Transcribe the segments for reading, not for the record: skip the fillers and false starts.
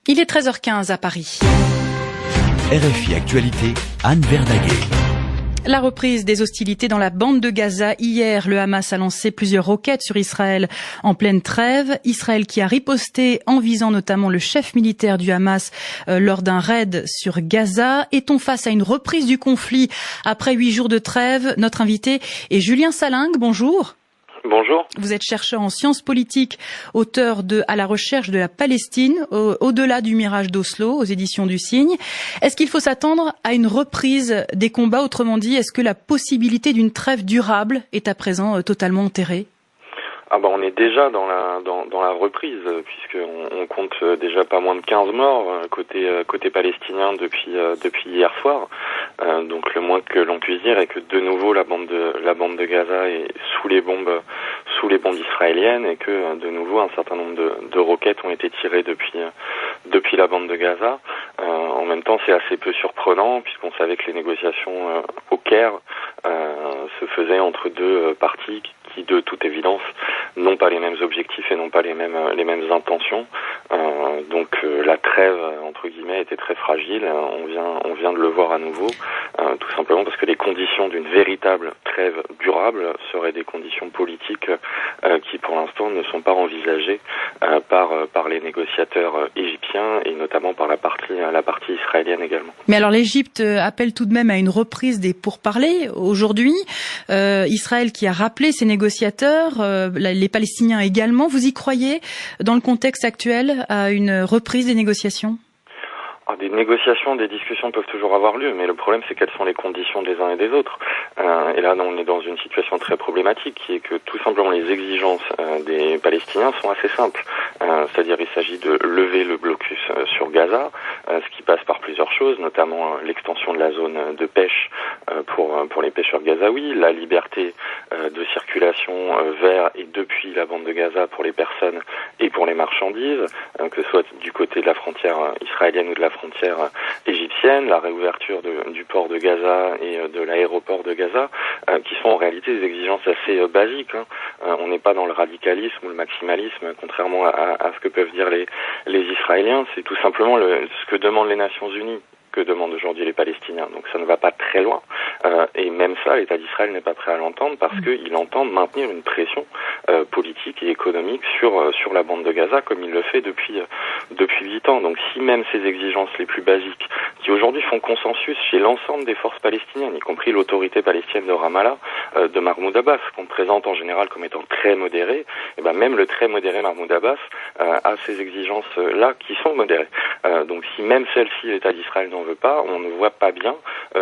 Il est 13h15 à Paris. RFI Actualité, Anne Verdaguet. La reprise des hostilités dans la bande de Gaza. Hier, le Hamas a lancé plusieurs roquettes sur Israël en pleine trêve. Israël qui a riposté en visant notamment le chef militaire du Hamas lors d'un raid sur Gaza. Est-on face à une reprise du conflit après 8 jours de trêve? Notre invité est Julien Salingue. Bonjour. Bonjour. Vous êtes chercheur en sciences politiques, auteur de À la recherche de la Palestine, au-delà du mirage d'Oslo, aux éditions du Cygne. Est-ce qu'il faut s'attendre à une reprise des combats? Autrement dit, est-ce que la possibilité d'une trêve durable est à présent totalement enterrée? On est déjà dans la reprise, puisqu'on compte déjà pas moins de 15 morts côté palestinien depuis hier soir. Donc le moins que l'on puisse dire est que de nouveau la bande de Gaza est sous les bombes israéliennes, et que de nouveau un certain nombre de roquettes ont été tirées depuis la bande de Gaza. En même temps, c'est assez peu surprenant, puisqu'on savait que les négociations au Caire se faisaient entre deux parties qui, de toute évidence, n'ont pas les mêmes objectifs et n'ont pas les mêmes intentions. Donc la trêve, entre guillemets, était très fragile. On vient de le voir à nouveau, tout simplement parce que les conditions d'une véritable trêve durable seraient des conditions politiques qui, pour l'instant, ne sont pas envisagées par les négociateurs égyptiens, et notamment par la partie israélienne également. Mais alors l'Égypte appelle tout de même à une reprise des pourparlers aujourd'hui. Israël qui a rappelé ses négociateurs, les Palestiniens également. Vous y croyez, dans le contexte actuel, à une reprise des négociations? Des négociations, des discussions peuvent toujours avoir lieu, mais le problème, c'est quelles sont les conditions des uns et des autres. Et là, on est dans une situation très problématique, qui est que tout simplement les exigences des Palestiniens sont assez simples. C'est-à-dire, il s'agit de lever le blocus sur Gaza, ce qui passe par plusieurs choses, notamment l'extension de la zone de pêche pour les pêcheurs gazaouis, la liberté de circulation vers et depuis la bande de Gaza pour les personnes et pour les marchandises, que ce soit du côté de la frontière israélienne ou de la frontière égyptienne, la réouverture du port de Gaza et de l'aéroport de Gaza, qui sont en réalité des exigences assez basiques. On n'est pas dans le radicalisme ou le maximalisme, contrairement à ce que peuvent dire les Israéliens. C'est tout simplement ce que demandent les Nations Unies, que demandent aujourd'hui les Palestiniens. Donc ça ne va pas très loin. Et même ça, l'État d'Israël n'est pas prêt à l'entendre, parce qu'il entend maintenir une pression politique et économique sur la bande de Gaza, comme il le fait depuis 8 ans. Donc si même ces exigences les plus basiques, qui aujourd'hui font consensus chez l'ensemble des forces palestiniennes, y compris l'autorité palestinienne de Ramallah, de Mahmoud Abbas, qu'on présente en général comme étant très modéré, et même le très modéré Mahmoud Abbas a ces exigences-là qui sont modérées. Donc si même celle-ci, l'État d'Israël n'en veut pas, on ne voit pas bien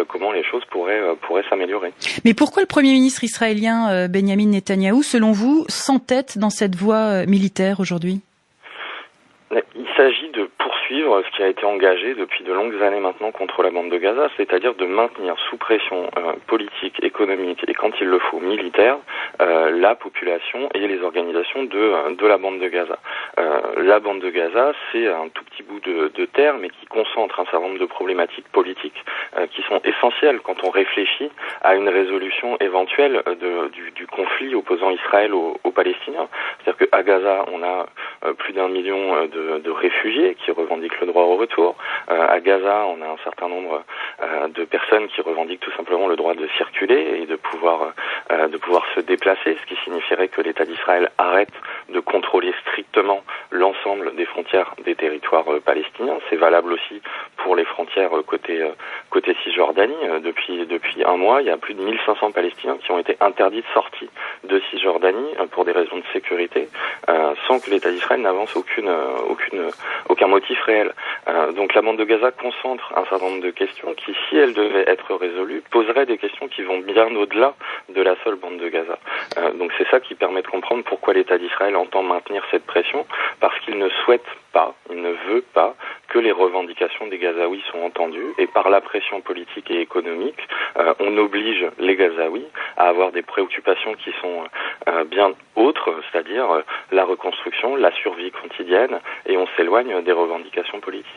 comment les choses pourraient s'améliorer. Mais pourquoi le Premier ministre israélien Benyamin Netanyahou, selon vous, s'entête dans cette voie militaire aujourd'hui? Il s'agit de poursuivre ce qui a été engagé depuis de longues années maintenant contre la bande de Gaza, c'est-à-dire de maintenir sous pression politique, économique et, quand il le faut, militaire, la population et les organisations de la bande de Gaza. La bande de Gaza, c'est un tout petit bout de terre, mais qui concentre un certain nombre de problématiques politiques qui sont essentielles quand on réfléchit à une résolution éventuelle du conflit opposant Israël aux Palestiniens. C'est-à-dire qu'à Gaza, on a plus d'1 million de réfugiés qui revendiquent le droit au retour. À Gaza, on a un certain nombre de personnes qui revendiquent tout simplement le droit de circuler et de pouvoir se déplacer, ce qui signifierait que l'État d'Israël arrête de contrôler strictement l'ensemble des frontières des territoires palestiniens. C'est valable aussi pour les frontières côté Cisjordanie. Depuis un mois, il y a plus de 1500 Palestiniens qui ont été interdits de sortie de Cisjordanie pour des raisons de sécurité, sans que l'État d'Israël n'avance aucun motif réel. Donc la bande de Gaza concentre un certain nombre de questions qui, si elles devaient être résolues, poseraient des questions qui vont bien au-delà de la seule bande de Gaza. Donc c'est ça qui permet de comprendre pourquoi l'État d'Israël entend maintenir cette pression, parce qu'il ne souhaite pas, il ne veut pas que les revendications des Gazaouis soient entendues, et par la pression politique et économique, on oblige les Gazaouis à avoir des préoccupations qui sont bien autres, c'est-à-dire la reconstruction, la survie quotidienne, et on s'éloigne des revendications politiques.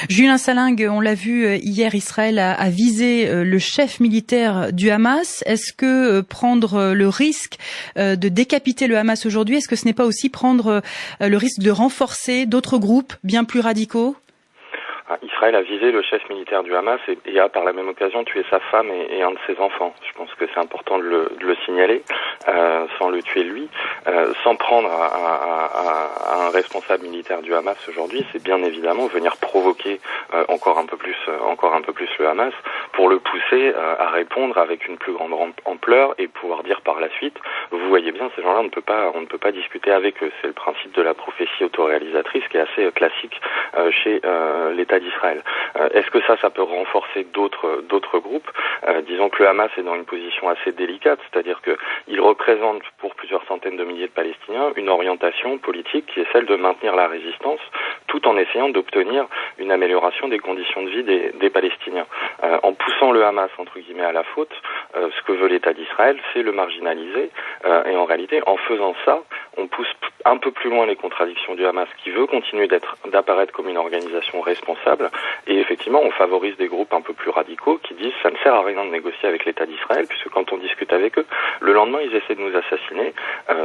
Julien Salingue, on l'a vu hier, Israël a visé le chef militaire du Hamas. Est-ce que prendre le risque de décapiter le Hamas aujourd'hui, est-ce que ce n'est pas aussi prendre le risque de renforcer d'autres groupes bien plus radicaux? Israël a visé le chef militaire du Hamas et a par la même occasion tué sa femme et un de ses enfants. Je pense que c'est important de le signaler, sans le tuer lui, sans prendre à un responsable militaire du Hamas aujourd'hui, c'est bien évidemment venir provoquer encore un peu plus le Hamas pour le pousser à répondre avec une plus grande ampleur et pouvoir dire par la suite, vous voyez bien, ces gens-là, on ne peut pas discuter avec eux. C'est le principe de la prophétie autoréalisatrice qui est assez classique chez l'État d'Israël. Est-ce que ça peut renforcer d'autres groupes? Disons que le Hamas est dans une position assez délicate, c'est-à-dire que il représente pour plusieurs centaines de milliers de Palestiniens une orientation politique qui est celle de maintenir la résistance tout en essayant d'obtenir une amélioration des conditions de vie des Palestiniens. En poussant le Hamas entre guillemets à la faute, ce que veut l'État d'Israël, c'est le marginaliser et en réalité, en faisant ça, on pousse un peu plus loin les contradictions du Hamas qui veut continuer d'apparaître comme une organisation responsable et effectivement on favorise des groupes un peu plus radicaux qui disent ça ne sert à rien de négocier avec l'État d'Israël puisque quand on discute avec eux, le lendemain ils essaient de nous assassiner.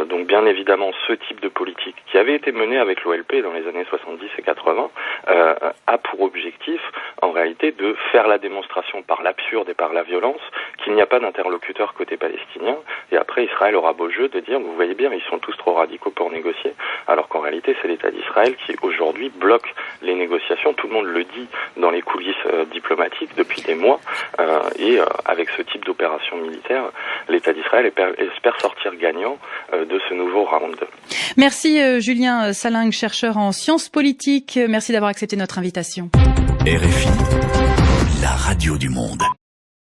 Donc bien évidemment ce type de politique qui avait été menée avec l'OLP dans les années 70 et 80 a pour objectif en réalité de faire la démonstration par l'absurde et par la violence qu'il n'y a pas d'interlocuteur côté palestinien et après Israël aura beau jeu de dire vous voyez bien ils sont tous trop radicaux pour négocier alors qu'en réalité c'est l'État d'Israël qui aujourd'hui bloque les négociations, tout le monde le dit dans les coulisses diplomatiques depuis des mois et avec ce type d'opération militaire l'État d'Israël espère sortir gagnant de ce nouveau round. Merci Julien Salingue, chercheur en sciences politiques, merci d'avoir accepté notre invitation. RFI, la radio du monde.